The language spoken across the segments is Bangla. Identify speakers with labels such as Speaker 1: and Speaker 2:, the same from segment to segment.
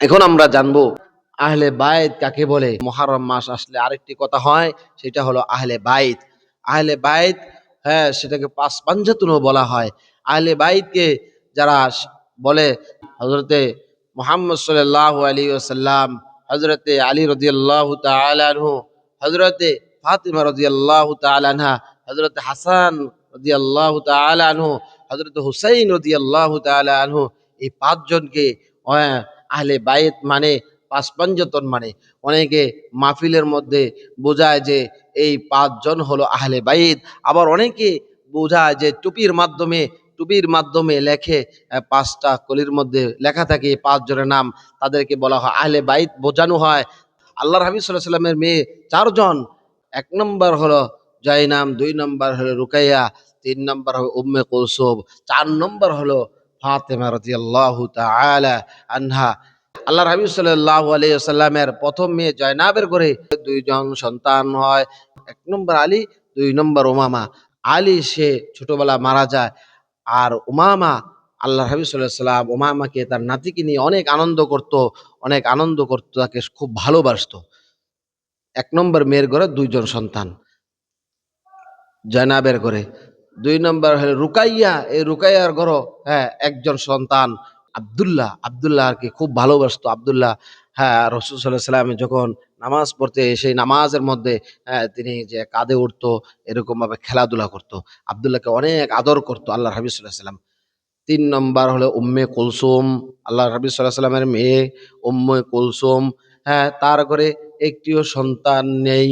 Speaker 1: এখন আমরা জানবো আহলে বাইত কাকে বলে। মুহররম মাস আসলে আরেকটি কথা হয়, সেটা হলো আহলে বাইত। আহলে বাইত, হ্যাঁ, সেটাকে পাঁচ পাঞ্জাতনও বলা হয়। আহলে বাইতকে যারা বলে, হযরতে মুহাম্মদ সাল্লাল্লাহু আলাইহি ওয়াসাল্লাম, হযরতে আলী রাদিয়াল্লাহু তাআলা আনহু, হযরতে ফাতিমা রাদিয়াল্লাহু তাআলা আনহা, হযরতে হাসান রাদিয়াল্লাহু তাআলা আনহু, হযরতে হুসাইন রাদিয়াল্লাহু তাআলা আনহু, এই পাঁচজনকে আহলে বাইত মানে পাঁচ পাঞ্জতন মানে। অনেকে মাহফিলের মধ্যে বোঝায় যে এই পাঁচজন হলো আহলে বাইত, আবার অনেকে বোঝায় যে টুপির মাধ্যমে লেখে, পাঁচটা কলির মধ্যে লেখা থাকে এই পাঁচজনের নাম, তাদেরকে বলা হয় আহলে বাইত বোঝানো হয়। আল্লাহর হাবিব সাল্লাল্লাহু আলাইহি সাল্লামের মেয়ে চারজন। এক নম্বর হলো জাইনাব, দুই নম্বর হলো রুকাইয়া, তিন নম্বর হলো উম্মে কুলসুম, চার নম্বর হলো ফাতেমা রাদিয়াল্লাহু তাআলা আনহা। আল্লাহর হাবিব সাল্লাল্লাহু আলাইহি ওয়াসাল্লামের প্রথম মেয়ে জয়নাবের ঘরে দুইজন সন্তান হয়। এক নম্বর আলী, দুই নম্বর উমামা। আলী সে ছোটবেলা মারা যায়, আর উমামা, আল্লাহর হাবিব সাল্লাল্লাহু আলাইহি ওয়াসাল্লাম উমামাকে তার নাতিকে নিয়ে অনেক আনন্দ করত, তাকে খুব ভালোবাসতো। এক নম্বর মেয়ের ঘরে দুইজন সন্তান জয়নাবের ঘরে। দুই নম্বর হলো রুকাইয়া, এই রুকাইয়ার ঘরও, হ্যাঁ, একজন সন্তান আব্দুল্লাহ আর কি খুব ভালোবাসতো আব্দুল্লাহ। হ্যাঁ, রাসূল সাল্লাল্লাহু আলাইহি ওয়াসাল্লাম যখন নামাজ পড়তে, সেই নামাজের মধ্যে, হ্যাঁ, তিনি যে কাঁধে উঠতো, এরকম ভাবে খেলাধুলা করতো, আব্দুল্লাহকে অনেক আদর করতো আল্লাহর হাবিব সাল্লাল্লাহু আলাইহি ওয়াসাল্লাম। তিন নম্বর হলো উম্মে কুলসুম, আল্লাহর হাবিব সাল্লাল্লাহু আলাইহি ওয়াসাল্লামের মেয়ে উম্মে কুলসুম। হ্যাঁ, তার ঘরে একটিও সন্তান নেই।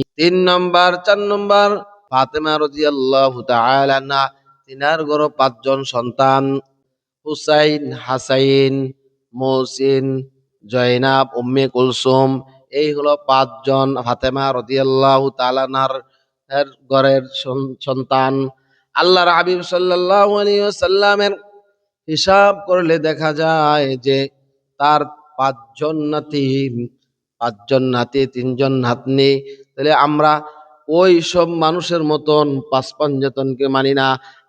Speaker 1: চার নম্বর ফাতেমা রাদিয়াল্লাহু তাআলা আনহা, তিনার ঘরে পাঁচজন সন্তান, হুসাইন, হাসাইন, মুহসিন, জয়নাব, উম্মে কুলসুম। এই হলো পাঁচজন ফাতেমা রাদিয়াল্লাহু তাআলা আনহার ঘরের সন্তান। আল্লাহর হাবিব সাল্লাল্লাহু আলাইহি ওয়াসাল্লামের হিসাব করলে দেখা যায় যে তার পাঁচজন নাতি, তিনজন নাতনি। তাহলে আমরা ওই সব মানুষের মতন পাঁচ পাঞ্জাতনকে মানি না,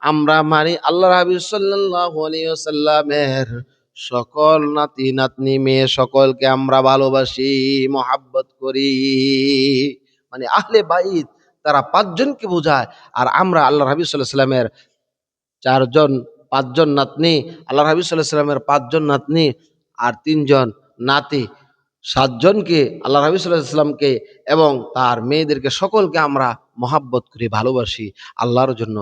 Speaker 1: আমরা মানি আল্লাহর হাবিব সাল্লাল্লাহু আলাইহি ওয়াসাল্লামের সকল নাতি নাতনি, মেয়ে সকলকে আমরা ভালোবাসি, মহাব্বত করি। মানে আহলে বাইত তারা পাঁচজনকে বোঝায়। আর আমরা আল্লাহর হাবিব সাল্লাল্লাহু আলাইহি ওয়াসাল্লামের চারজন, পাঁচজন নাতনি, আল্লাহর হাবিব সাল্লাল্লাহু আলাইহি ওয়াসাল্লামের পাঁচজন নাতনি আর তিনজন নাতি, সাতজনকে আল্লাহর হাবিব সাল্লাল্লাহু আলাইহি ওয়াসাল্লামকে এবং তার মেয়েদেরকে সকলকে আমরা মহাব্বত করি, ভালোবাসি আল্লাহর জন্য।